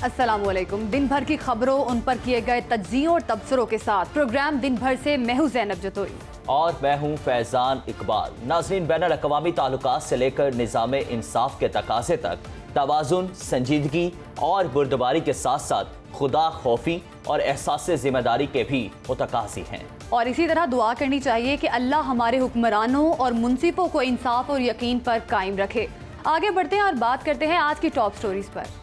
अस्सलाम वालेकुम। दिन भर की खबरों, उन पर किए गए तज्जियों और तबसरों के साथ प्रोग्राम दिन भर से मैं हूं ज़ैनब जतोई और मैं हूं फैजान इकबाल। नाज़रीन, बैनुल अक़वामी ताल्लुकात से लेकर निज़ाम इंसाफ के तकाज़े तक तवाज़ुन, संजीदगी और बुर्दबारी के साथ साथ खुदा खौफी और एहसास ज़िम्मेदारी के भी मुतकाज़ी हैं। और इसी तरह दुआ करनी चाहिए कि अल्लाह हमारे हुक्मरानों और मुनसिफों को इंसाफ और यकीन पर कायम रखे। आगे बढ़ते हैं और बात करते हैं आज की टॉप स्टोरीज पर।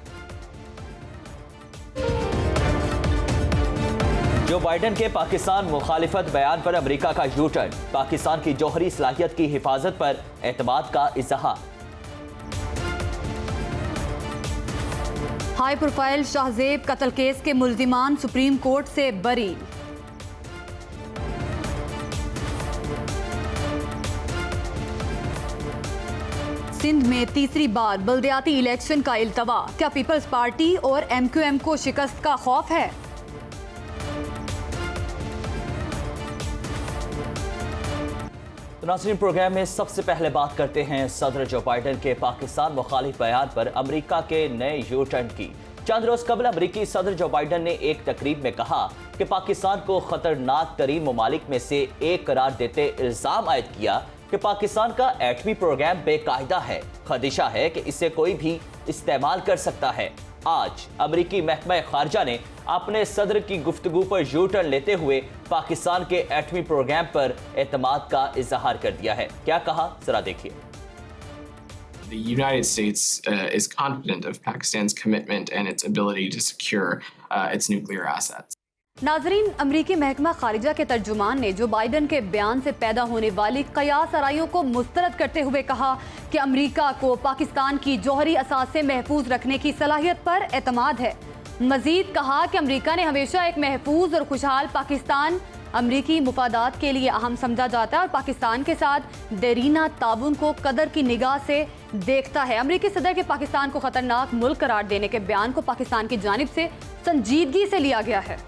जो बाइडन के पाकिस्तान मुखालिफत बयान पर अमेरिका का यू टर्न, पाकिस्तान की जौहरी सलाहियत की हिफाजत पर एतमाद का इज़हार। हाई प्रोफाइल शाहजेब कत्ल केस के मुल्जिमान सुप्रीम कोर्ट से बरी। सिंध में तीसरी बार बल्दियाती इलेक्शन का इल्तवा, क्या पीपल्स पार्टी और MQM को शिकस्त का खौफ है? तो नाज़रीन, प्रोग्राम में सबसे पहले बात करते हैं सदर जो बाइडन के पाकिस्तान मुखालिफ बयान पर अमेरिका के नए यू टर्न की। चंद रोज कबल अमेरिकी सदर जो बाइडन ने एक तकरीब में कहा कि पाकिस्तान को खतरनाक तरीन ममालिक में से एक करार देते इल्जाम आयद किया कि पाकिस्तान का एटमी प्रोग्राम बेकायदा है, खदशा है कि इसे कोई भी इस्तेमाल कर सकता है। आज अमेरिकी महकमा खारजा ने अपने सदर की गुफ्तगू पर यू टर्न लेते हुए पाकिस्तान के एटमी प्रोग्राम पर एतमाद का इजहार कर दिया है। क्या कहा, जरा देखिए। The United States is confident of Pakistan's commitment and its ability to secure its nuclear assets. नाजरीन, अमरीकी महकमा खारिजा के तर्जुमान ने जो बाइडन के बयान से पैदा होने वाली कयास आराइयों को मुस्तरद करते हुए कहा कि अमरीका को पाकिस्तान की जौहरी असासे महफूज रखने की सलाहियत पर एतमाद है। मजीद कहा कि अमरीका ने हमेशा एक महफूज और खुशहाल पाकिस्तान अमरीकी मुफादात के लिए अहम समझा जाता है और पाकिस्तान के साथ देरीना ताबुन को कदर की निगाह से देखता है। अमरीकी सदर के पाकिस्तान को खतरनाक मुल्क करार देने के बयान को पाकिस्तान की जानिब से संजीदगी से लिया गया है।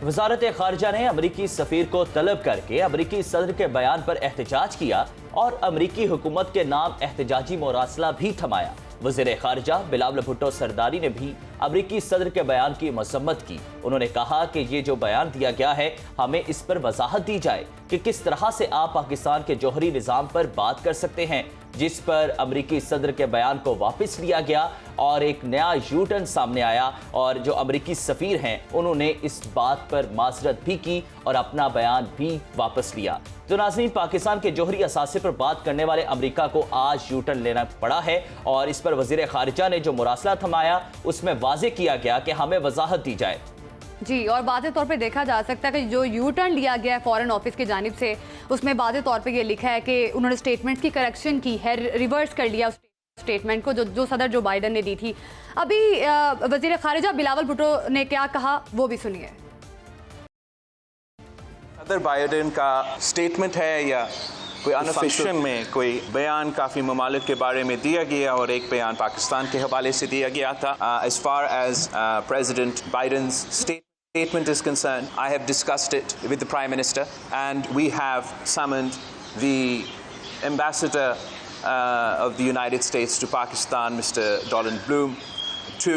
वजारत खारजा ने अमरीकी सफीर को तलब करके अमरीकी सदर के बयान पर एहतजाज किया और अमरीकी हुकूमत के नाम एहतजाजी मुरासला भी थमाया। वज़ीर खारजा बिलावल भुट्टो सरदारी ने भी अमरीकी सदर के बयान की मजम्मत की। उन्होंने कहा कि ये जो बयान दिया गया है, हमें इस पर वजाहत दी जाए कि किस तरह से आप पाकिस्तान के जौहरी निज़ाम पर बात कर सकते हैं, जिस पर अमरीकी सदर के बयान को वापस लिया गया और एक नया यू टर्न सामने आया। और जो अमरीकी सफ़ीर हैं, उन्होंने इस बात पर माजरत भी की और अपना बयान भी वापस लिया। तो नाज़रीन, पाकिस्तान के जौहरी असासे पर बात करने वाले अमरीका को आज यू टर्न लेना पड़ा है और इस पर वज़ीर खारिजा ने जो मुरासला थमाया उसमें वाज़े किया गया कि हमें वजाहत दी जाए। जी, और वाज़े तौर पे देखा जा सकता है कि जो यू टर्न लिया गया है फॉरेन ऑफिस की जानिब से, उसमें वाज़े तौर पे ये लिखा है कि उन्होंने स्टेटमेंट्स की करेक्शन की है, रिवर्स कर लिया स्टेटमेंट को जो सदर जो बाइडन ने दी थी। अभी वज़ीर खारिजा बिलावल भुट्टो ने क्या कहा वो भी सुनिए। सदर बाइडन का स्टेटमेंट है या कोई अनऑफिशियल में कोई बयान काफ़ी ममालिक के बारे में दिया गया और एक बयान पाकिस्तान के हवाले से दिया गया था। As far as President Biden's statement is concerned, I have discussed it with the Prime Minister and we have summoned the Ambassador of the United States to Pakistan, Mr. Donald Bloom, to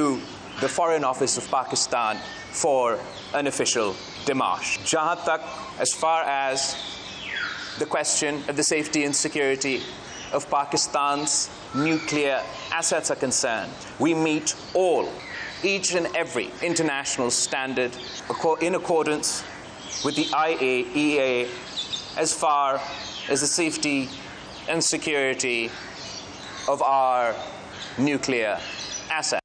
the Foreign Office of Pakistan for an official démarche. Jahan tak, as far as the question of the safety and security of Pakistan's nuclear assets are concerned, we meet each and every international standard in accordance with the IAEA as far as the safety and security of our nuclear assets.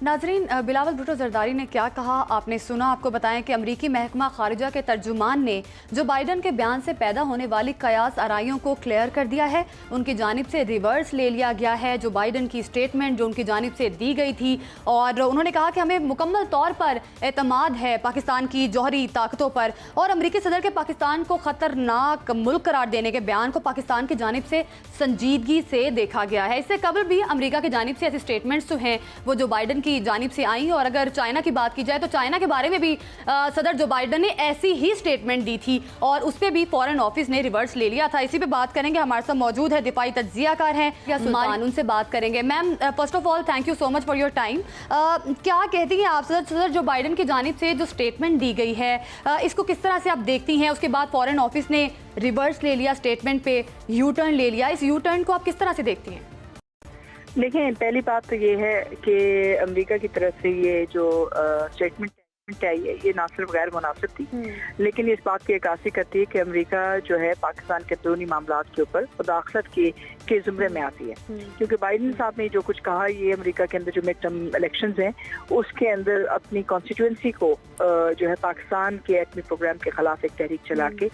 नाजरीन, बिलावल भुट्टो जरदारी ने क्या कहा आपने सुना। आपको बताएं कि अमरीकी महकमा खारिजा के तर्जुमान ने जो बाइडन के बयान से पैदा होने वाली कयास आराइयों को क्लियर कर दिया है, उनकी जानिब से रिवर्स ले लिया गया है जो बाइडन की स्टेटमेंट जो उनकी जानिब से दी गई थी। और उन्होंने कहा कि हमें मुकम्मल तौर पर एतमाद है पाकिस्तान की जौहरी ताकतों पर और अमरीकी सदर के पाकिस्तान को खतरनाक मुल्क करार देने के बयान को पाकिस्तान की जानिब से संजीदगी से देखा गया है। इससे कबल भी अमरीका की जानिब से ऐसे स्टेटमेंट्स जो हैं वो जो बाइडन की की जानिब से आई। और अगर चाइना की बात की जाए तो चाइना के बारे में भी सदर जो बाइडन ने ऐसी ही स्टेटमेंट दी थी और उस पर भी फॉरेन ऑफिस ने रिवर्स ले लिया था। इसी पे बात करेंगे, हमारे साथ मौजूद है दिफाई तज्जियाकार हैं या सुल्तान, उनसे बात करेंगे। Ma'am, first of all thank you so much for your time. क्या कहती हैं आप, सदर जो बाइडन की जानिब से जो स्टेटमेंट दी गई है इसको किस तरह से आप देखती हैं? उसके बाद फॉरेन ऑफिस ने रिवर्स ले लिया, स्टेटमेंट पे यू टर्न ले लिया, इस यू टर्न को आप किस तरह से देखती हैं? देखिए, पहली बात तो ये है कि अमेरिका की तरफ से ये जो स्टेटमेंट है ये ना सिर्फ गैर मुनासिब थी, लेकिन इस बात की अक्कासी करती है कि अमेरिका जो है पाकिस्तान के अंदरूनी मामलात के ऊपर मुदाखलत के ज़ुमरे में आती है। क्योंकि बाइडन साहब ने जो कुछ कहा, ये अमेरिका के अंदर जो मिड टर्म इलेक्शंस हैं उसके अंदर अपनी कॉन्स्टिट्यूंसी को जो है पाकिस्तान के एटमी प्रोग्राम के खिलाफ एक तहरीक चला के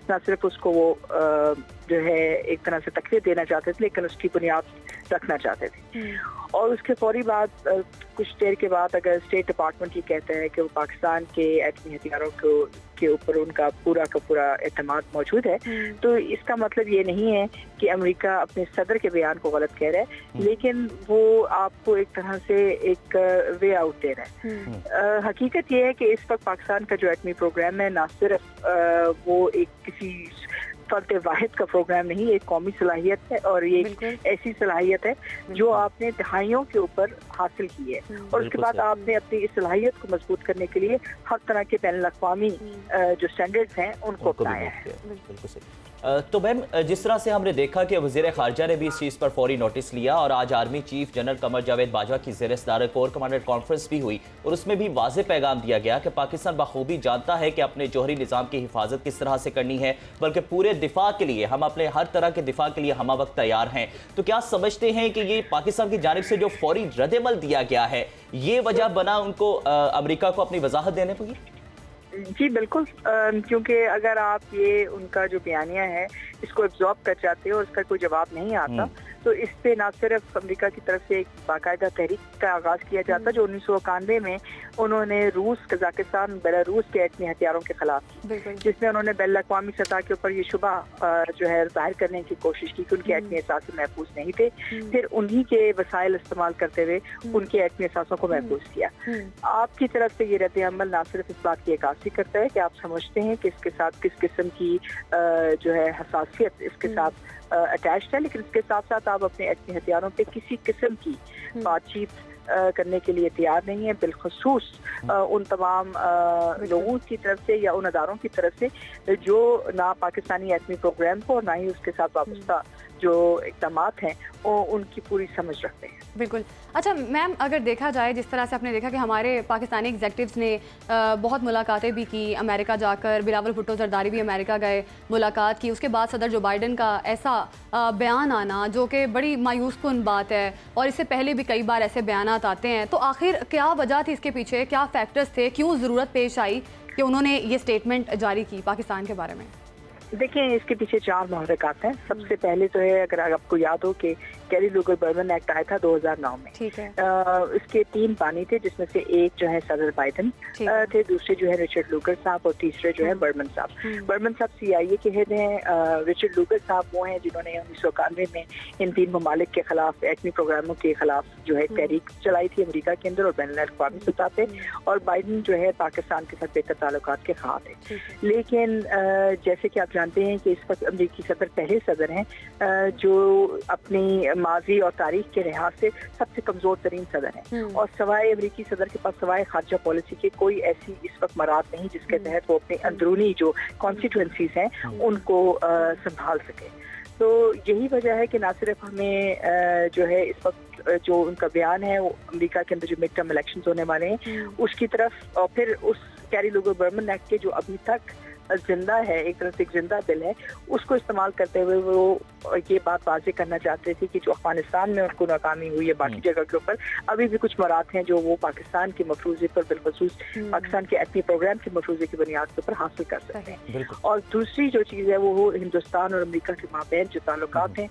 ना सिर्फ उसको वो जो है एक तरह से तकरीर देना चाहते थे, लेकिन उसकी बुनियाद रखना चाहते थे। और उसके फौरी बाद कुछ देर के बाद अगर स्टेट डिपार्टमेंट ये कहता है कि वो पाकिस्तान के एटमी हथियारों के ऊपर उनका पूरा का पूरा एतमाद मौजूद है, तो इसका मतलब ये नहीं है कि अमेरिका अपने सदर के बयान को गलत कह रहा है, लेकिन वो आपको एक तरह से एक वे आउट दे रहा है। हकीकत ये है कि इस वक्त पाकिस्तान का जो एटमी प्रोग्राम है ना सिर्फ वो एक किसी फर्द वाहिद का प्रोग्राम नहीं, एक कौमी सलाहियत है और ये ऐसी सलाहियत है जो आपने दहाइयों के ऊपर हासिल की है और उसके बाद आपने अपनी इस सलाहियत को मजबूत करने के लिए हर तरह के बैनुल अक़वामी जो स्टैंडर्ड्स हैं उनको अपनाया है। तो मैम, जिस तरह से हमने देखा कि वज़ीर ख़ारजा ने भी इस चीज़ पर फौरी नोटिस लिया और आज army chief general Qamar Javed Bajwa की ज़ेर सदारत कोर कमांडर कॉन्फ्रेंस भी हुई और उसमें भी वाज़ेह पैगाम दिया गया कि पाकिस्तान बखूबी जानता है कि अपने जौहरी निज़ाम की हिफाजत किस तरह से करनी है, बल्कि पूरे दिफा के लिए हम अपने हर तरह के दिफा के लिए हम वक्त तैयार हैं। तो क्या समझते हैं कि ये पाकिस्तान की जानिब से जो फौरी रद्द-ए-अमल दिया गया है ये वजह बना उनको अमेरिका को अपनी वजाहत देने पर? जी बिल्कुल, क्योंकि अगर आप ये उनका जो बयानिया है इसको एब्जॉर्ब कर जाते हो और उसका कोई जवाब नहीं आता तो इस पे ना सिर्फ अमेरिका की तरफ से एक बाकायदा तहरीक का आगाज किया जाता जो 1991 में उन्होंने रूस, कजाकिस्तान, बेलारूस के एटमी हथियारों के खिलाफ, जिसमें उन्होंने बैनुल अक़वामी सतह के ऊपर ये शुबा जो है जाहिर करने की कोशिश की कि उनके एटमी असासे महफूज नहीं थे। फिर उन्हीं के वसाइल इस्तेमाल करते हुए उनके एटमी असासों को महफूज किया। आपकी तरफ से ये रद्द अमल ना सिर्फ इस बात की अक्कासी करता है कि आप समझते हैं कि इसके साथ किस किस्म की जो है हसासियत इसके साथ अटैच्ड है, लेकिन इसके साथ साथ आप अपने एटमी हथियारों पे किसी किस्म की बातचीत करने के लिए तैयार नहीं है, बिलखसूस उन तमाम लोगों की तरफ से या उन अदारों की तरफ से जो ना पाकिस्तानी एटमी प्रोग्राम को और ना ही उसके साथ वाबस्ता जो इक़दामात हैं वो उनकी पूरी समझ रखते हैं। बिल्कुल। अच्छा मैम, अगर देखा जाए जिस तरह से आपने देखा कि हमारे पाकिस्तानी एग्जेक्टिव्स ने बहुत मुलाकातें भी की, अमेरिका जाकर बिलावल भुट्टो जरदारी भी अमेरिका गए, मुलाकात की, उसके बाद सदर जो बाइडन का ऐसा बयान आना जो कि बड़ी मायूस कुन बात है और इससे पहले भी कई बार ऐसे बयानात आते हैं, तो आखिर क्या वजह थी इसके पीछे, क्या फैक्टर्स थे, क्यों ज़रूरत पेश आई कि उन्होंने ये स्टेटमेंट जारी की पाकिस्तान के बारे में? देखिए, इसके पीछे 4 महरकात हैं। सबसे पहले तो है, अगर आपको याद हो कि कैरी लूगर बर्मन एक्ट आया था 2009 में, ठीक है। इसके 3 बानी थे, जिसमें से एक जो है सदर बाइडन थे, दूसरे जो है रिचर्ड लूगर साहब और तीसरे जो है बर्मन साहब। बर्मन साहब CIA के हेड हैं, रिचर्ड लूगर साहब वो हैं जिन्होंने 1991 में इन 3 ममालिक के खिलाफ एटमी प्रोग्रामों के खिलाफ जो है तहरीक चलाई थी अमेरिका के अंदर और बैनुल अक़वामी सतह पे, और बाइडन जो है पाकिस्तान के साथ बेहतर ताल्लुकात के ख़्वाह थे। लेकिन जैसे कि आप जानते हैं कि इस वक्त अमेरिकी सदर पहले सदर हैं जो अपनी माजी और तारीख के लिहाज से सबसे कमजोर तरीन सदर हैं, और सवाए अमेरिकी सदर के पास सवाए खारजा पॉलिसी के कोई ऐसी इस वक्त मराद नहीं जिसके तहत वो अपने अंदरूनी जो कॉन्स्टिट्यूंसीज हैं उनको संभाल सके। तो यही वजह है कि ना सिर्फ हमें जो है इस वक्त जो उनका बयान है वो अमेरिका के अंदर जो मिड टर्म इलेक्शन होने वाले हैं उसकी तरफ, और फिर उस कैरी लूगर बर्मन एक्ट के जो अभी तक जिंदा है, एक तरह से एक जिंदा बिल है, उसको इस्तेमाल करते हुए वो ये बात वाज़ेह करना चाहते थे कि जो अफगानिस्तान में उनको नाकामी हुई है बाकी जगह के ऊपर, अभी भी कुछ मराद हैं जो वो पाकिस्तान के मफरूज़े पर, बिलखसूस पाकिस्तान के एटमी प्रोग्राम के मफरूज़े की बुनियाद के ऊपर हासिल कर सकते हैं। और दूसरी जो चीज़ है वो हिंदुस्तान और अमेरिका के माबैन जो ताल्लुकात हैं,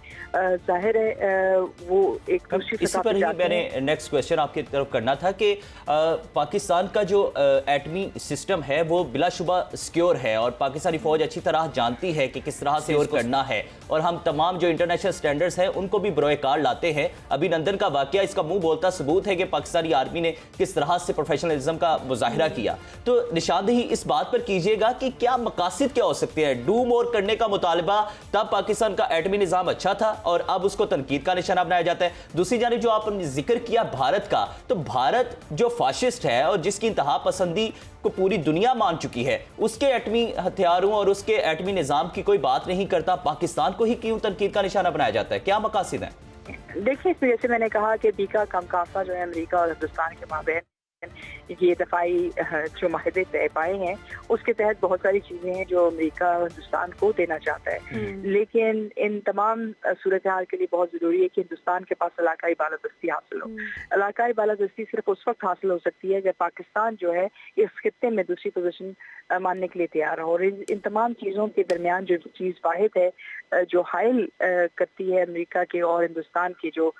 जाहिर है वो एक दूसरी इसी पर ही मैंने नेक्स्ट क्वेश्चन आपकी तरफ करना था कि पाकिस्तान का जो एटमी सिस्टम है वो बिलाशुबा सिक्योर है और पाकिस्तानी फौज अच्छी तरह जानती है कि किस तरह से और करना है, और हम तमाम तमाम जो इंटरनेशनल स्टैंडर्ड्स हैं उनको भी बरोए कार लाते हैं। अभिनंदन का वाकया इसका मुंह बोलता सबूत है कि पाकिस्तानी आर्मी ने किस तरह से प्रोफेशनलिज्म का मुजाहिरा किया। तो निशानदेही इस बात पर कीजिएगा कि क्या मकासद क्या हो सकते हैं। डू मोर करने का मुतालबा, तब पाकिस्तान का एटमी निज़ाम अच्छा था और अब उसको तनकीद का निशाना बनाया जाता है। दूसरी जानिब जो आपने जिक्र किया भारत का, तो भारत जो फाशिस्ट है और जिसकी इंतहा पसंदी को पूरी दुनिया मान चुकी है, उसके एटमी हथियारों और उसके एटमी निज़ाम की कोई बात नहीं करता, पाकिस्तान को ही क्यों तनकीद का निशाना बनाया जाता है? क्या मकासद है? देखिए, जैसे मैंने कहा कि बीका कमकासा जो है अमेरिका और हिंदुस्तान के माबैन ये दफाई जो माहदे तय पाए हैं, उसके तहत बहुत सारी चीजें हैं जो अमेरिका हिंदुस्तान को देना चाहता है। लेकिन इन तमाम सूरत हाल के लिए बहुत जरूरी है कि हिंदुस्तान के पास इलाकाई बालादस्ती हासिल हो। इलाकाई बालादस्ती सिर्फ उस वक्त हासिल हो सकती है जब पाकिस्तान जो है इस खित्ते में दूसरी पोजीशन मानने के लिए तैयार हो। और इन तमाम चीजों के दरमियान जो चीज वाहिद है जो हाइल करती है अमेरिका के और हिंदुस्तान के जो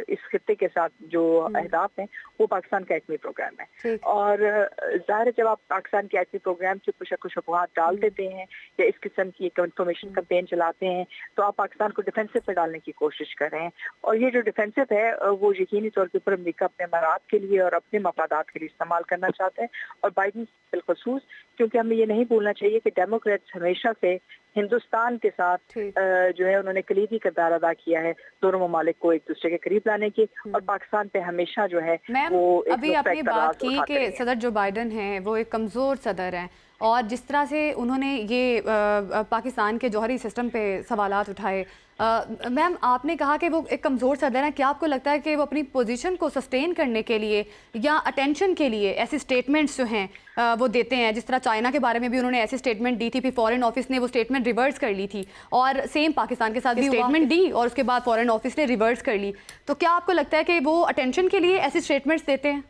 इस खित्ते के साथ जो अहदाफ हैं, वो पाकिस्तान का एटमी प्रोग्राम है। और ज़ाहिर है, जब आप पाकिस्तान के एटमी प्रोग्राम से कुछ शुबहात डाल देते हैं या इस किस्म की एक इंफॉर्मेशन कैंपेन चलाते हैं, तो आप पाकिस्तान को डिफेंसिव पे डालने की कोशिश कर रहे हैं। और ये जो डिफेंसिव है वो यकीनी तौर के ऊपर अमेरिका अपने मराद के लिए और अपने मफादात के लिए इस्तेमाल करना चाहते हैं। और बाइडन बिलखसूस, क्योंकि हमें ये नहीं भूलना चाहिए कि डेमोक्रेट्स हमेशा से हिंदुस्तान के साथ जो है उन्होंने कलीदी किरदार अदा किया है दोनों ममालिक को एक दूसरे के करीब लाने की, और पाकिस्तान पे हमेशा जो है वो अभी आपने बात की कि सदर जो बाइडन हैं वो एक कमज़ोर सदर हैं, और जिस तरह से उन्होंने ये पाकिस्तान के जौहरी सिस्टम पे सवालात उठाए, मैम आपने कहा कि वो एक कमज़ोर सदर हैं। क्या आपको लगता है कि वो अपनी पोजीशन को सस्टेन करने के लिए या अटेंशन के लिए ऐसे स्टेटमेंट्स जो हैं वो देते हैं? जिस तरह चाइना के बारे में भी उन्होंने ऐसी स्टेटमेंट दी थी, फिर फॉरेन ऑफिस ने वो स्टेटमेंट रिवर्स कर ली थी, और सेम पाकिस्तान के साथ भी स्टेटमेंट दी और उसके बाद फॉरेन ऑफिस ने रिवर्स कर ली। तो क्या आपको लगता है कि वो अटेंशन के लिए ऐसी स्टेटमेंट्स देते हैं?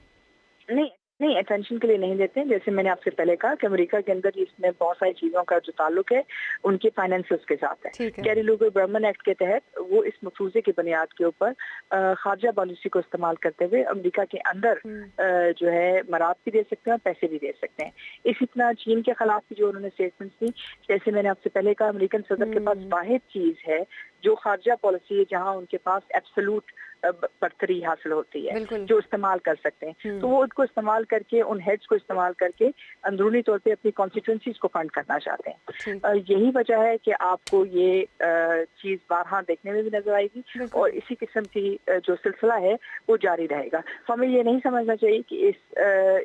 नहीं, अटेंशन के लिए नहीं देते हैं। जैसे मैंने आपसे पहले कहा कि अमेरिका के अंदर इसमें बहुत सारी चीज़ों का जो ताल्लुक है उनके फाइनेंसेस के साथ है। कैरी लूगर बर्मन एक्ट के तहत वो इस मफरूज़े की बुनियाद के ऊपर खारजा पॉलिसी को इस्तेमाल करते हुए अमेरिका के अंदर जो है मराद भी दे सकते हैं और पैसे भी दे सकते हैं। इसी तरह चीन के खिलाफ भी जो उन्होंने स्टेटमेंट्स दी, जैसे मैंने आपसे पहले कहा, अमेरिकन सदर के पास वाहिद चीज़ है जो खारजा पॉलिसी है जहाँ उनके पास एब्सोल्यूट बर्तरी हासिल होती है जो इस्तेमाल कर सकते हैं। तो वो उनको इस्तेमाल करके, उन हेड्स को इस्तेमाल करके अंदरूनी तौर पे अपनी कॉन्स्टिट्यूंसीज को फंड करना चाहते हैं। यही वजह है कि आपको ये चीज बारहा देखने में भी नजर आएगी और इसी किस्म की जो सिलसिला है वो जारी रहेगा। तो हमें ये नहीं समझना चाहिए कि इस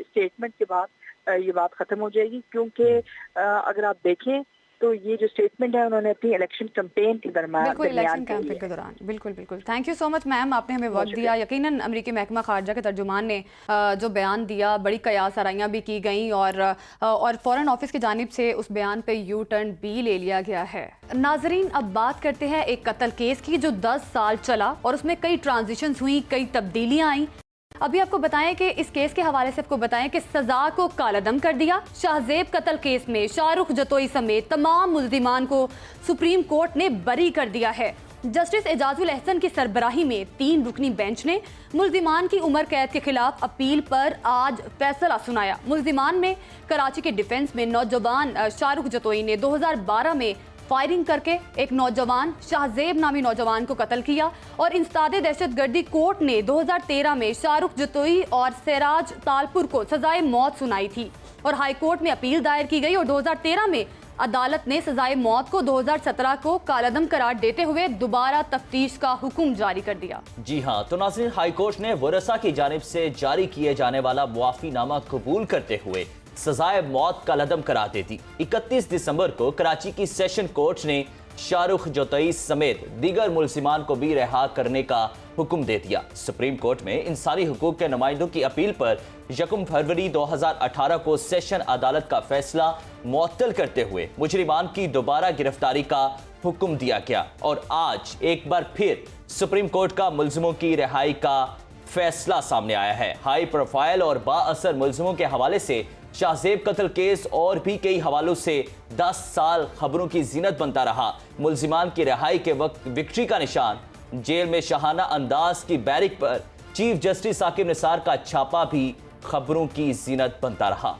स्टेटमेंट के बाद ये बात खत्म हो जाएगी, क्योंकि अगर आप देखें तो ये जो स्टेटमेंट है उन्होंने अपनी इलेक्शन कैंपेन के दरमियान के दौरान बिल्कुल thank you so much ma'am, आपने हमें वक्त दिया। यकीनन अमरीकी महकमा खारजा के तर्जुमान ने जो बयान दिया, बड़ी कयास आराइयाँ भी की गई और फॉरेन ऑफिस की जानिब से उस बयान पे यू टर्न भी ले लिया गया है। नाजरीन, अब बात करते हैं एक कत्ल केस की जो 10 साल चला और उसमें कई ट्रांजिशंस हुई, कई तब्दीलियाँ आई। अभी आपको बताएं कि इस केस के हवाले से आपको बताएं कि सजा को कालअदम कर दिया। शाहजेब कत्ल केस में शाहरुख जतोई समेत तमाम मुल्जिमान को सुप्रीम कोर्ट ने बरी कर दिया है। जस्टिस एजाजुल एहसन की सरबराही में 3 रुकनी बेंच ने मुल्जिमान की उम्र कैद के खिलाफ अपील पर आज फैसला सुनाया। मुल्जिमान में कराची के डिफेंस में नौजवान शाहरुख जतोई ने 2012 में फायरिंग करके एक नौजवान शाहजेब नामी नौजवान को कत्ल किया और इंसदादे दहशतगर्दी कोर्ट ने 2013 में शाहरुख जतोई और सिराज तालपुर को सजाए मौत सुनाई थी और हाई कोर्ट में अपील दायर की गई और 2013 में अदालत ने सजाए मौत को 2017 को कालअदम करार देते हुए दोबारा तफ्तीश का हुक्म जारी कर दिया। जी हाँ, तो नाज़रीन, हाई कोर्ट ने वरसा की जानिब से जारी किए जाने वाला मुआफीनामा कबूल करते हुए सजाए मौत कालअदम करार दे दी। 31 दिसंबर को कराची की सेशन कोर्ट ने शाहरुख जतोई समेत दीगर मुल्जिमान को भी रिहा करने का हुक्म दे दिया। सुप्रीम कोर्ट में इंसानी हुकूक के नुमाइंदों की अपील पर 1 फरवरी 2018 को सेशन अदालत का फैसला मुअत्तल करते हुए मुजरिमान की दोबारा गिरफ्तारी का हुक्म दिया गया और आज एक बार फिर सुप्रीम कोर्ट का मुल्जिमों की रिहाई का फैसला सामने आया है। हाई प्रोफाइल और बाअसर मुल्जिमों के हवाले से शाहजेब कत्ल केस और भी कई हवालों से 10 साल खबरों की जीनत बनता रहा। मुल्जिमान की रिहाई के वक्त विक्ट्री का निशान जेल में शाहाना अंदाज की बैरिक पर चीफ जस्टिस साकिब निसार का छापा भी खबरों की जीनत बनता रहा।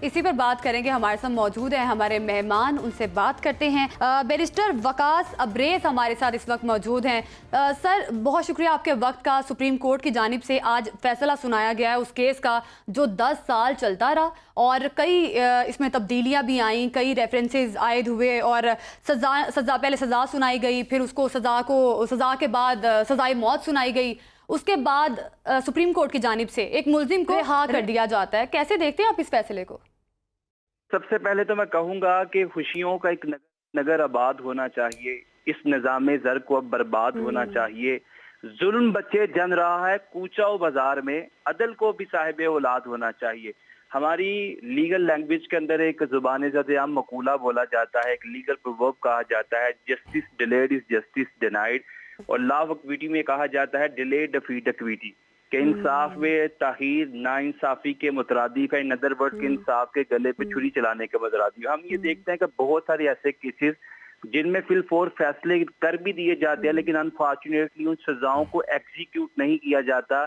इसी पर बात करेंगे। हमारे साथ मौजूद हैं हमारे मेहमान, उनसे बात करते हैं। बैरिस्टर वकास अब्रेस हमारे साथ इस वक्त मौजूद हैं। सर, बहुत शुक्रिया आपके वक्त का। सुप्रीम कोर्ट की जानिब से आज फैसला सुनाया गया है उस केस का जो 10 साल चलता रहा और कई इसमें तब्दीलियां भी आईं, कई रेफरेंसेस आयद हुए और सज़ा पहले सज़ा सुनाई गई, फिर उसको सज़ा के बाद सज़ाए मौत सुनाई गई। उसके बाद सुप्रीम कोर्ट की जानिब से एक मुल्जिम को रिहा कर दिया जाता है। कैसे देखते हैं आप इस फैसले को? सबसे पहले तो मैं कहूँगा कि खुशियों का एक नगर आबाद होना चाहिए, इस निज़ाम ज़र को अब बर्बाद होना चाहिए। जुल्म बच्चे जन रहा है कूचा बाजार में, अदल को भी साहिब औलाद होना चाहिए। हमारी लीगल लैंग्वेज के अंदर एक ज़ुबान ज़द-ए-आम मकूला बोला जाता है, एक लीगल प्रोवर्ब कहा जाता है, justice delayed is justice denied. और लॉ ऑफ इक्विटी में कहा जाता है डिलेड डिफीट इक्विटी, कि इंसाफ में ताहीर नाइंसाफी के मुतरादिफ है। इन अदर वर्ड्स के इंसाफ के गले पे छुरी चलाने के मुतरादिफ। हम ये देखते हैं कि बहुत सारे ऐसे केसेस जिनमें फिलफोर फैसले कर भी दिए जाते हैं, लेकिन अनफॉर्चुनेटली उन सजाओं को एग्जीक्यूट नहीं किया जाता,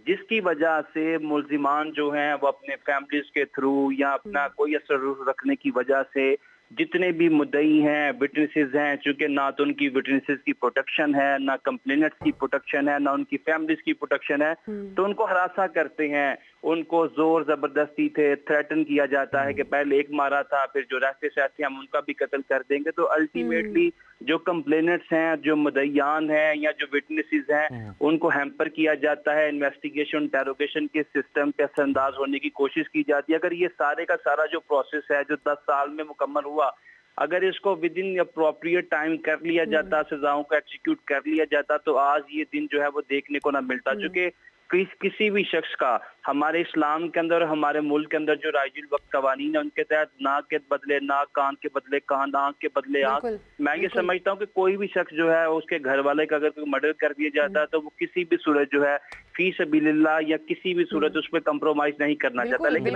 जिसकी वजह से मुल्जिमान जो हैं वो अपने फैमिलीज के थ्रू या अपना कोई असर रखने की वजह से जितने भी मुद्दई हैं, विटनेसेस हैं, चूंकि ना तो उनकी विटनेसेस की प्रोटेक्शन है, ना कंप्लेनेंट्स की प्रोटेक्शन है, ना उनकी फैमिलीज की प्रोटेक्शन है, तो उनको हरासा करते हैं, उनको जोर जबरदस्ती थे थ्रेटन किया जाता है कि पहले एक मारा था, फिर जो रहते सहते हम उनका भी कत्ल कर देंगे। तो अल्टीमेटली जो कंप्लेनेंट्स हैं, जो मुद्दईयान हैं या जो विटनेसेस हैं, उनको हैम्पर किया जाता है। इन्वेस्टिगेशन इंटेरोगेशन के सिस्टम पे असरअंदाज होने की कोशिश की जाती है। अगर ये सारे का सारा जो प्रोसेस है जो 10 साल में मुकम्मल हुआ, अगर इसको विद इन अप्रोप्रिएट टाइम कर लिया जाता, सजाओं को एक्जीक्यूट कर लिया जाता, तो आज ये दिन जो है वो देखने को ना मिलता। चूंकि किसी भी शख्स का हमारे इस्लाम के अंदर, हमारे मुल्क के अंदर जो राइजुल वक्त कवानीन है, उनके तहत नाक के बदले नाक, कान के बदले कान, आंख के बदले आंख। मैं ये समझता हूँ कि कोई भी शख्स जो है उसके घर वाले का अगर कोई मर्डर कर दिया जाता है तो वो किसी भी सूरत जो है फी सबीलिल्लाह या किसी भी सूरत उस पर कंप्रोमाइज नहीं करना चाहता। लेकिन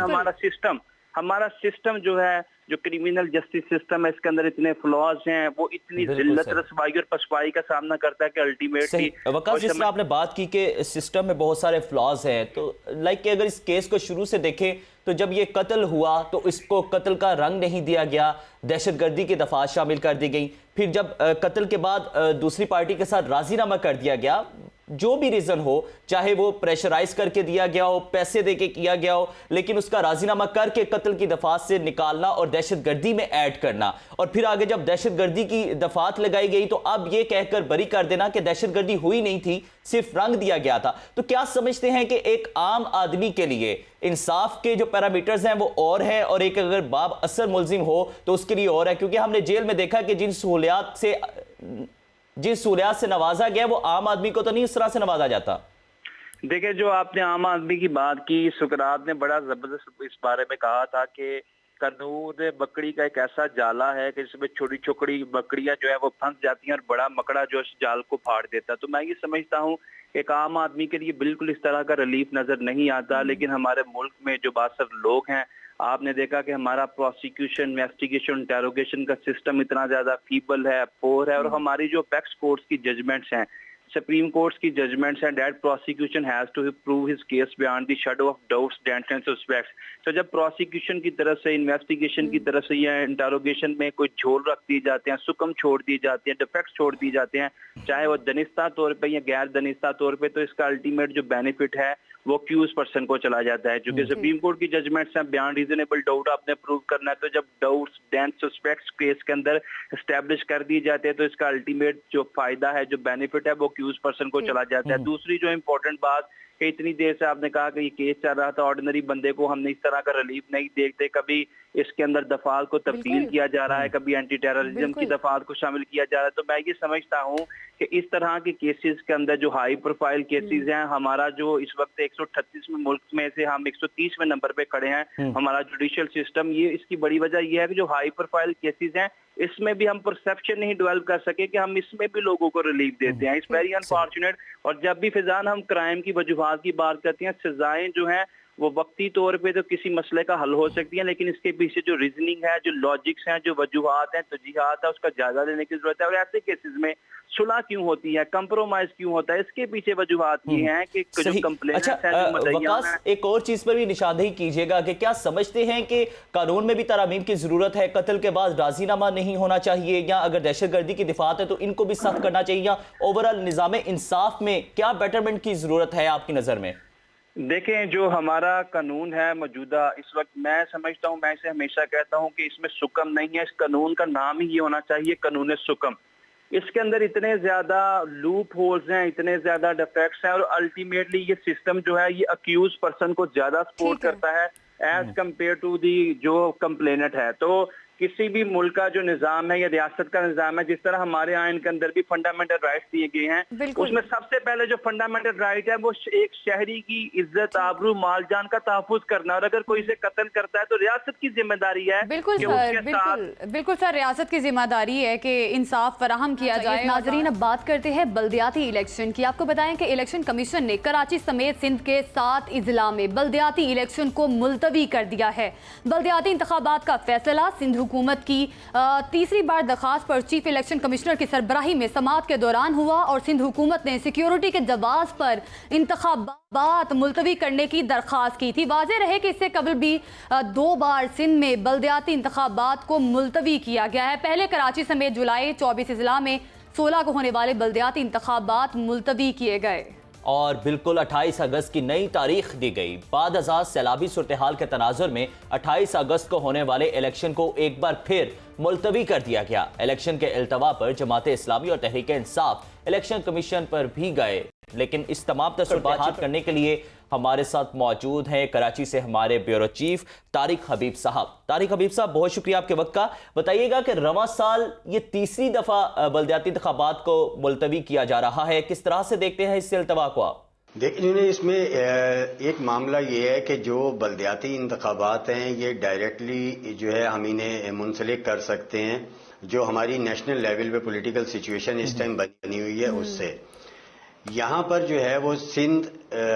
हमारा सिस्टम जो है, जो क्रिमिनल जस्टिस सिस्टम है, इसके अंदर इतने फ्लॉज हैं, वो इतनी जिल्लत रसवाई और पसवाई का सामना करता है कि अल्टीमेटली। वकास, जिस तरह आपने बात की कि सिस्टम में बहुत सारे फ्लॉज हैं, तो लाइक कि अगर इस केस को शुरू से देखें तो जब ये कत्ल हुआ तो इसको कत्ल का रंग नहीं दिया गया, दहशतगर्दी की दफात शामिल कर दी गई। फिर जब कत्ल के बाद दूसरी पार्टी के साथ राजीनामा कर दिया गया, जो भी रीजन हो, चाहे वो प्रेशराइज करके दिया गया हो, पैसे देके किया गया हो, लेकिन उसका राजीनामा करके कत्ल की दफात से निकालना और दहशतगर्दी में ऐड करना, और फिर आगे जब दहशतगर्दी की दफात लगाई गई तो अब ये कहकर बरी कर देना कि दहशतगर्दी हुई नहीं थी, सिर्फ रंग दिया गया था। तो क्या समझते हैं कि एक आम आदमी के लिए इंसाफ के जो पैरामीटर्स हैं वो और है, और एक अगर बाब असर मुल्जिम हो तो उसके लिए और है? क्योंकि हमने जेल में देखा कि जिस सहूलियात से नवाजा गया वो आम आदमी को तो नहीं इस तरह से नवाजा जाता। देखिए, जो आपने आम आदमी की बात की, सुकरात ने बड़ा जबरदस्त इस बारे में कहा था कि कानून बकरी का एक ऐसा जाला है कि जिसमें छोटी छोटी बकरियां जो है वो फंस जाती हैं और बड़ा मकड़ा जो इस जाल को फाड़ देता। तो मैं ये समझता हूँ एक आम आदमी के लिए बिल्कुल इस तरह का रिलीफ नजर नहीं आता। लेकिन हमारे मुल्क में जो बासर लोग हैं, आपने देखा कि हमारा प्रोसिक्यूशन, इन्वेस्टिगेशन, इंटेरोगेशन का सिस्टम इतना ज्यादा फीबल है, पोर है, और हमारी जो अपेक्स कोर्ट्स की जजमेंट्स हैं, सुप्रीम कोर्ट्स की जजमेंट्स हैं, that prosecution has to prove his case beyond the shadow of doubts, doubts and suspects. तो जब प्रोसिक्यूशन की तरफ से, इन्वेस्टिगेशन की तरफ से या इंटेरोगेशन में कोई झोल रख दिए जाते हैं, सुकम छोड़ दिए जाते हैं, डिफेक्ट्स छोड़ दिए जाते हैं, चाहे वो दनिस्ता तौर पे या गैर दनिस्ता तौर पे, तो इसका अल्टीमेट जो बेनिफिट है वो एक्यूज पर्सन को चला जाता है। क्योंकि सुप्रीम कोर्ट की जजमेंट्स हैं बियॉन्ड रीजनेबल डाउट आपने प्रूव करना है, तो जब डाउट्स एंड सस्पेक्ट्स केस के अंदर एस्टैब्लिश कर दिए जाते हैं तो इसका अल्टीमेट जो फायदा है, जो बेनिफिट है, वो एक्यूज पर्सन को चला जाता है। दूसरी जो इम्पोर्टेंट बात कि इतनी देर से आपने कहा कि ये केस चल रहा था, ऑर्डिनरी बंदे को हमने इस तरह का रिलीफ नहीं देखते, कभी इसके अंदर दफात को तब्दील किया जा रहा है, कभी एंटी टेररिज्म की दफात को शामिल किया जा रहा है। तो मैं ये समझता हूँ कि इस तरह के केसेस के अंदर जो हाई प्रोफाइल केसेस हैं, हमारा जो इस वक्त 138 में मुल्क में से हम 130वें नंबर पे खड़े हैं, हमारा जुडिशियल सिस्टम, ये इसकी बड़ी वजह यह है कि जो हाई प्रोफाइल केसेस हैं इसमें भी हम परसेप्शन नहीं डेवलप कर सके कि हम इसमें भी लोगों को रिलीफ देते हैं। It's very unfortunate. और जब भी फिजान हम क्राइम की वजूहात की बात करते हैं, सजाएं जो हैं وہ وقتی طور پہ تو کسی مسئلے کا حل ہو سکتی ہیں، لیکن اس کے پیچھے جو ریزننگ ہے، جو لاجکس ہیں، جو وجوہات ہیں، تجزیات ہے، اس کا جائزہ لینے کی ضرورت ہے. اور ایسے کیسز میں صلح کیوں ہوتی ہے، کمپرومائز کیوں ہوتا ہے، اس کے پیچھے وجوہات یہ ہیں کہ جو کمپلینٹس ہیں، جو مدعیان وقاص ہیں. ایک اور چیز پر بھی نشاندہی کیجیے گا کہ کیا سمجھتے ہیں کہ قانون میں بھی ترامیم کی ضرورت ہے؟ قتل کے بعد راضی نامہ نہیں ہونا چاہیے، یا اگر دہشت گردی کی دفعات ہے تو ان کو بھی سخت کرنا چاہیے، یا اوورال نظام انصاف میں کیا بیٹرمنٹ کی ضرورت ہے آپ کی نظر میں؟ دیکھیں، جو ہمارا قانون ہے موجودہ اس وقت، میں سمجھتا ہوں، میں اسے ہمیشہ کہتا ہوں کہ اس میں سکم نہیں ہے. اس قانون کا نام ہی یہ ہونا چاہیے، قانون سکم. اس کے اندر اتنے زیادہ لوپ ہولز ہیں، اتنے زیادہ ڈیفیکٹس ہیں، اور الٹیمیٹلی یہ سسٹم جو ہے یہ اکیوز پرسن کو زیادہ سپورٹ کرتا ہے ایز کمپیئر ٹو دی جو کمپلینٹ ہے. تو کسی بھی ملک کا جو نظام ہے یا ریاست کا نظام ہے، جس طرح ہمارے آئین کے اندر بھی فنڈامنٹل رائٹس دیے گئے ہیں، اس میں سب سے پہلے جو فنڈامنٹل رائٹ ہے وہ ایک شہری کی عزت، آبرو، مال جان کا تحفظ کرنا. اور اگر کوئی اسے قتل کرتا ہے تو ریاست کی ذمہ داری ہے. بالکل سر، ریاست کی ذمہ داری ہے کہ انصاف فراہم کیا جائے. ناظرین، اب بات کرتے ہیں بلدیاتی الیکشن کی. آپ کو بتائیں کہ الیکشن کمیشن نے کراچی سمیت سندھ کے 7 اضلاع میں بلدیاتی الیکشن کو ملتوی کر دیا ہے. بلدیاتی انتخابات کا فیصلہ سندھ حکومت کی تیسری بار درخواست پر چیف الیکشن کمشنر کی سربراہی میں سماعت کے دوران ہوا، اور سندھ حکومت نے سیکیورٹی کے جواز پر انتخابات ملتوی کرنے کی درخواست کی تھی. واضح رہے کہ اس سے قبل بھی 2 بار سندھ میں بلدیاتی انتخابات کو ملتوی کیا گیا ہے. پہلے کراچی سمیت جولائی 24 اضلاع میں 16 کو ہونے والے بلدیاتی انتخابات ملتوی کیے گئے. اور بالکل 28 اگست کی نئی تاریخ دی گئی. بعد ازاں سیلابی صورتحال کے تناظر میں 28 اگست کو ہونے والے الیکشن کو ایک بار پھر ملتوی کر دیا گیا. الیکشن کے التوا پر جماعت اسلامی اور تحریک انصاف الیکشن کمیشن پر بھی گئے، لیکن اس تمام تر بات چیت کرنے کے لیے ہمارے ساتھ موجود ہیں کراچی سے ہمارے بیورو چیف طارق حبیب صاحب. طارق حبیب صاحب، بہت شکریہ آپ کے وقت کا. بتائیے گا کہ رواں سال یہ تیسری دفعہ بلدیاتی انتخابات کو ملتوی کیا جا رہا ہے، کس طرح سے دیکھتے ہیں اس التوا کو آپ؟ دیکھیں، اس میں ایک معاملہ یہ ہے کہ جو بلدیاتی انتخابات ہیں یہ ڈائریکٹلی جو ہے ہم انہیں منسلک کر سکتے ہیں جو ہماری نیشنل لیول پہ پولیٹیکل سچویشن اس ٹائم بنی ہوئی ہے اس سے. یہاں پر جو ہے وہ سندھ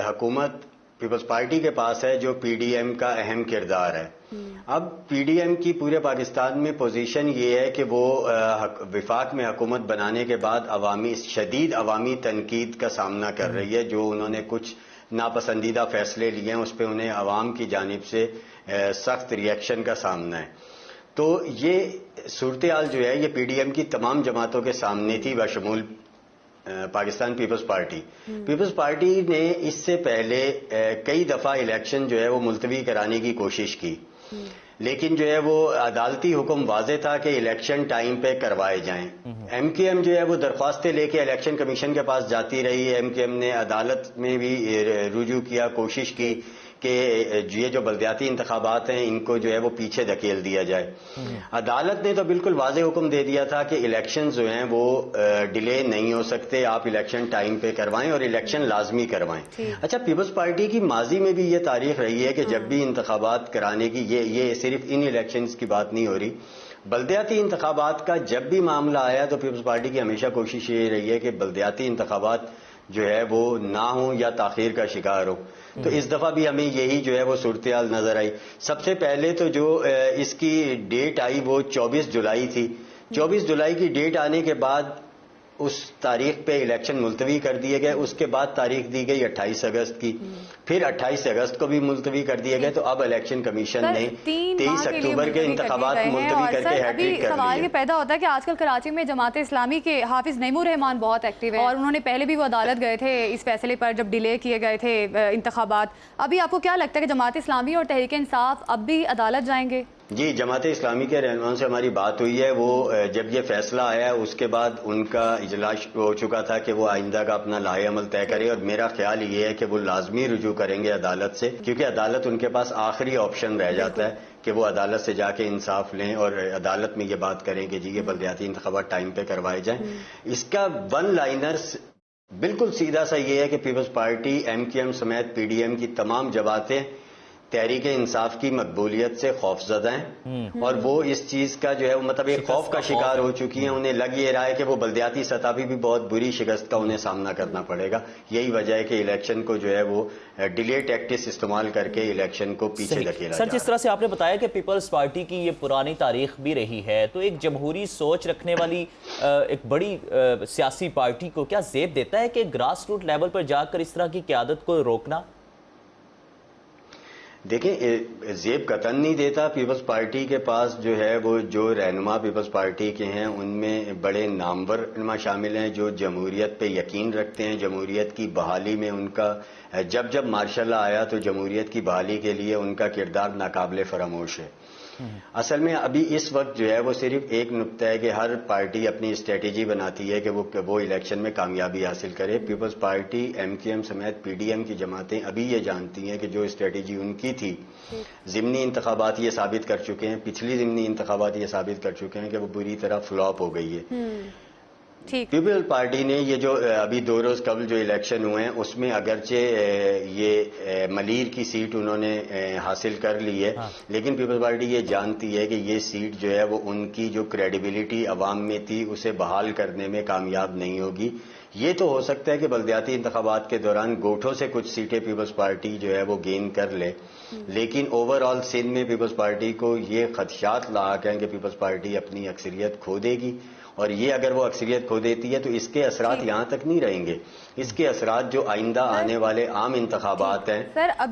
حکومت پیپلز پارٹی کے پاس ہے جو پی ڈی ایم کا اہم کردار ہے. اب پی ڈی ایم کی پورے پاکستان میں پوزیشن یہ ہے کہ وہ وفاق میں حکومت بنانے کے بعد شدید عوامی تنقید کا سامنا کر رہی ہے. جو انہوں نے کچھ ناپسندیدہ فیصلے لیے ہیں اس پہ انہیں عوام کی جانب سے سخت ری ایکشن کا سامنا ہے. تو یہ صورتحال جو ہے یہ پی ڈی ایم کی تمام جماعتوں کے سامنے تھی بشمول Pakistan Peoples Party. Peoples Party نے اس سے پہلے کئی دفعہ الیکشن جو ہے وہ ملتوی کرانے کی کوشش کی، لیکن جو ہے وہ عدالتی حکم واضح تھا کہ الیکشن ٹائم پہ کروائے جائیں. ایم کیو ایم جو ہے وہ درخواستیں لے کے الیکشن کمیشن کے پاس جاتی رہی. ایم کیو ایم نے عدالت میں بھی رجوع کیا، کوشش کی کہ یہ جو بلدیاتی انتخابات ہیں ان کو جو ہے وہ پیچھے دھکیل دیا جائے. عدالت نے تو بالکل واضح حکم دے دیا تھا کہ الیکشن جو ہیں وہ ڈیلے نہیں ہو سکتے، آپ الیکشن ٹائم پہ کروائیں اور الیکشن لازمی کروائیں. اچھا، پیپلز پارٹی کی ماضی میں بھی یہ تاریخ رہی ہے کہ جب بھی انتخابات کرانے کی، یہ صرف ان الیکشنز کی بات نہیں ہو رہی، بلدیاتی انتخابات کا جب بھی معاملہ آیا تو پیپلز پارٹی کی ہمیشہ کوشش یہ رہی ہے کہ بلدیاتی انتخابات جو ہے وہ نہ ہوں یا تاخیر کا شکار ہو. تو اس دفعہ بھی ہمیں یہی جو ہے وہ صورتحال نظر آئی. سب سے پہلے تو جو اس کی ڈیٹ آئی وہ 24 جولائی تھی. 24 جولائی کی ڈیٹ آنے کے بعد اس تاریخ پہ الیکشن ملتوی کر دیے گئے. اس کے بعد تاریخ دی گئی 28 اگست کی، پھر 28 اگست کو بھی ملتوی کر دیے گئے. تو اب الیکشن کمیشن نے 23 اکتوبر کے انتخابات ملتوی کر کے ہیٹرک کر سوال یہ پیدا ہوتا ہے کہ آج کل کراچی میں جماعت اسلامی کے حافظ نعیم الرحمان بہت ایکٹیو ہیں، اور انہوں نے پہلے بھی وہ عدالت گئے تھے اس فیصلے پر جب ڈیلے کیے گئے تھے انتخابات. ابھی آپ کو کیا لگتا ہے کہ جماعت اسلامی اور تحریک انصاف اب بھی عدالت جائیں گے؟ جی، جماعت اسلامی کے رہنماؤں سے ہماری بات ہوئی ہے. وہ جب یہ فیصلہ آیا اس کے بعد ان کا اجلاس ہو چکا تھا کہ وہ آئندہ کا اپنا لاہے عمل طے کرے، اور میرا خیال یہ ہے کہ وہ لازمی رجوع کریں گے عدالت سے، کیونکہ عدالت ان کے پاس آخری آپشن رہ جاتا ہے کہ وہ عدالت سے جا کے انصاف لیں اور عدالت میں یہ بات کریں کہ جی یہ بلدیاتی انتخابات ٹائم پہ کروائے جائیں. اس کا ون لائنر بالکل سیدھا سا یہ ہے کہ Peoples Party, M Q M سمیت پی ڈی ایم کی تمام جماعتیں تحریک انصاف کی مقبولیت سے خوف زدہ ہیں اور وہ اس چیز کا جو ہے مطلب ایک خوف کا شکار ہو چکی ہیں. انہیں لگ یہ رہا ہے کہ وہ بلدیاتی سطح پہ بھی بہت بری شکست کا انہیں سامنا کرنا پڑے گا. یہی وجہ ہے کہ الیکشن کو جو ہے وہ ڈیلے ٹیکٹکس استعمال کر کے الیکشن کو پیچھے دھکیلا سر جس طرح سے آپ نے بتایا کہ پیپلز پارٹی کی یہ پرانی تاریخ بھی رہی ہے، تو ایک جمہوری سوچ رکھنے والی ایک بڑی سیاسی پارٹی کو کیا زیب دیتا ہے کہ گراس روٹ لیول پر جا کر اس طرح کی قیادت کو روکنا؟ دیکھیں زیب قطن نہیں دیتا. پیپلز پارٹی کے پاس جو ہے وہ جو رہنما پیپلز پارٹی کے ہیں ان میں بڑے نامور رہنما شامل ہیں جو جمہوریت پہ یقین رکھتے ہیں. جمہوریت کی بحالی میں ان کا جب مارشل لا آیا تو جمہوریت کی بحالی کے لیے ان کا کردار ناقابل فراموش ہے. اصل میں ابھی اس وقت جو ہے وہ صرف ایک نقطہ ہے کہ ہر پارٹی اپنی اسٹریٹجی بناتی ہے کہ وہ الیکشن میں کامیابی حاصل کرے. Peoples Party M Q M سمیت پی ڈی ایم کی جماعتیں ابھی یہ جانتی ہیں کہ جو اسٹریٹجی ان کی تھی، ضمنی انتخابات یہ ثابت کر چکے ہیں، پچھلی ضمنی انتخابات یہ ثابت کر چکے ہیں کہ وہ بری طرح فلاپ ہو گئی ہے. پیپلز پارٹی نے یہ جو ابھی 2 روز قبل جو الیکشن ہوئے ہیں اس میں اگرچہ یہ ملیر کی سیٹ انہوں نے حاصل کر لی ہے، لیکن پیپلز پارٹی یہ جانتی ہے کہ یہ سیٹ جو ہے وہ ان کی جو کریڈیبلٹی عوام میں تھی اسے بحال کرنے میں کامیاب نہیں ہوگی. یہ تو ہو سکتا ہے کہ بلدیاتی انتخابات کے دوران گوٹھوں سے کچھ سیٹیں پیپلز پارٹی جو ہے وہ گین کر لے، لیکن اوور آل سندھ میں پیپلز پارٹی کو یہ خدشات لاحق ہیں کہ پیپلز پارٹی اپنی اکثریت کھو دے گی. اور یہ اگر وہ اکثریت کھو دیتی ہے تو اس کے اثرات یہاں تک نہیں رہیں گے، اس کے اثرات جو آئندہ آنے والے عام انتخابات ہیں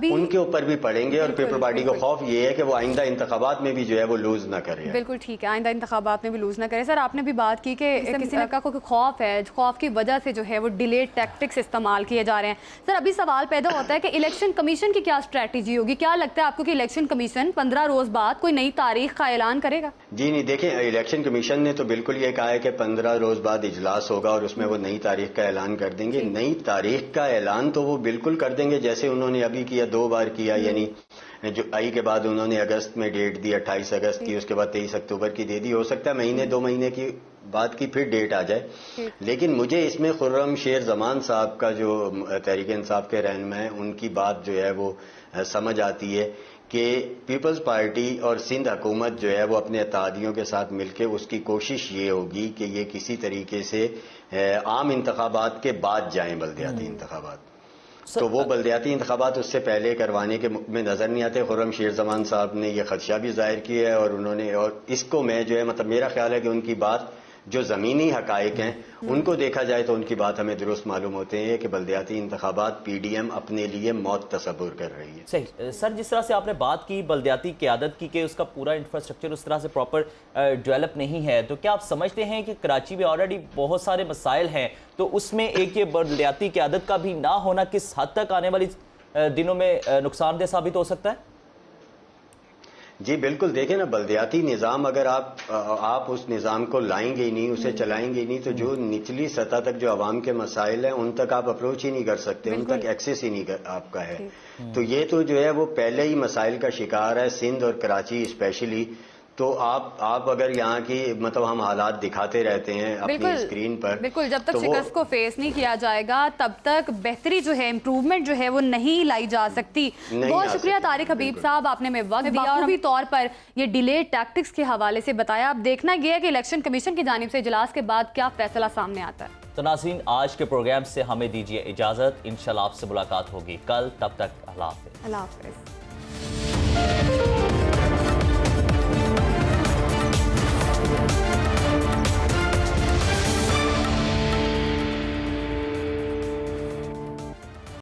ان کے اوپر بھی پڑیں گے. اور پیپلز پارٹی کو خوف یہ ہے کہ وہ آئندہ انتخابات میں بھی جو ہے وہ لوز نہ کرے. بالکل ٹھیک ہے، آئندہ انتخابات میں بھی لوز نہ کرے. سر آپ نے بھی بات کی کہ کسی نے کو خوف ہے، خوف کی وجہ سے جو ہے وہ ڈیلیڈ ٹیکٹکس استعمال کیے جا رہے ہیں. سر ابھی سوال پیدا ہوتا ہے کہ الیکشن کمیشن کی کیا اسٹریٹجی ہوگی؟ کیا لگتا ہے آپ کو کہ الیکشن کمیشن 15 روز بعد کوئی نئی تاریخ کا اعلان کرے گا؟ جی نہیں، دیکھیں الیکشن کمیشن نے تو بالکل یہ کہا ہے کہ 15 روز بعد اجلاس ہوگا اور اس میں وہ نئی تاریخ کا اعلان کر دیں گے. نئی تاریخ کا اعلان تو وہ بالکل کر دیں گے جیسے انہوں نے ابھی کیا، 2 بار کیا. یعنی جو آئی کے بعد انہوں نے اگست میں ڈیٹ دی 28 اگست کی، اس کے بعد 23 اکتوبر کی دے دی. ہو سکتا ہے مہینے 2 مہینے کی بعد کی پھر ڈیٹ آ جائے. لیکن مجھے اس میں خرم شیر زمان صاحب کا جو تحریک انصاف کے رہنما ہیں ان کی بات جو ہے وہ سمجھ آتی ہے کہ پیپلز پارٹی اور سندھ حکومت جو ہے وہ اپنے اتحادیوں کے ساتھ مل کے اس کی کوشش یہ ہوگی کہ یہ کسی طریقے سے عام انتخابات کے بعد جائیں بلدیاتی انتخابات. تو وہ بلدیاتی انتخابات اس سے پہلے کروانے کے میں نظر نہیں آتے. خرم شیر زمان صاحب نے یہ خدشہ بھی ظاہر کیا ہے اور انہوں نے، اور اس کو میں جو ہے مطلب میرا خیال ہے کہ ان کی بات جو زمینی حقائق ہیں ان کو دیکھا جائے تو ان کی بات ہمیں درست معلوم ہوتے ہیں کہ بلدیاتی انتخابات پی ڈی ایم اپنے لیے موت تصور کر رہی ہے. صحیح. سر جس طرح سے آپ نے بات کی بلدیاتی قیادت کی کہ اس کا پورا انفراسٹرکچر اس طرح سے پراپر ڈیولپ نہیں ہے، تو کیا آپ سمجھتے ہیں کہ کراچی میں آلریڈی بہت سارے مسائل ہیں، تو اس میں ایک یہ بلدیاتی قیادت کا بھی نہ ہونا کس حد تک آنے والی دنوں میں نقصان دہ ثابت ہو سکتا ہے؟ جی بالکل. دیکھیں نا، بلدیاتی نظام اگر آپ اس نظام کو لائیں گے ہی نہیں، اسے چلائیں گے ہی نہیں، تو جو نچلی سطح تک جو عوام کے مسائل ہیں ان تک آپ اپروچ ہی نہیں کر سکتے، ان تک ایکسیس ہی نہیں آپ کا ہے. تو یہ تو جو ہے وہ پہلے ہی مسائل کا شکار ہے سندھ اور کراچی اسپیشلی. تو آپ اگر یہاں کی مطلب ہم حالات دکھاتے رہتے ہیں اپنی اسکرین پر، بالکل جب تک شکست کو فیس نہیں کیا جائے گا تب تک بہتری جو ہے، امپروومنٹ جو ہے وہ نہیں لائی جا سکتی. بہت شکریہ طارق حبیب صاحب، آپ نے ہمیں وقت دیا اور طور پر یہ ڈیلے ٹیکٹکس کے حوالے سے بتایا. اب دیکھنا یہ ہے کہ الیکشن کمیشن کی جانب سے اجلاس کے بعد کیا فیصلہ سامنے آتا ہے. تو ناظرین آج کے پروگرام سے ہمیں دیجیے اجازت، انشاءاللہ آپ سے ملاقات ہوگی کل. تب تک اللہ حافظ. اللہ حافظ.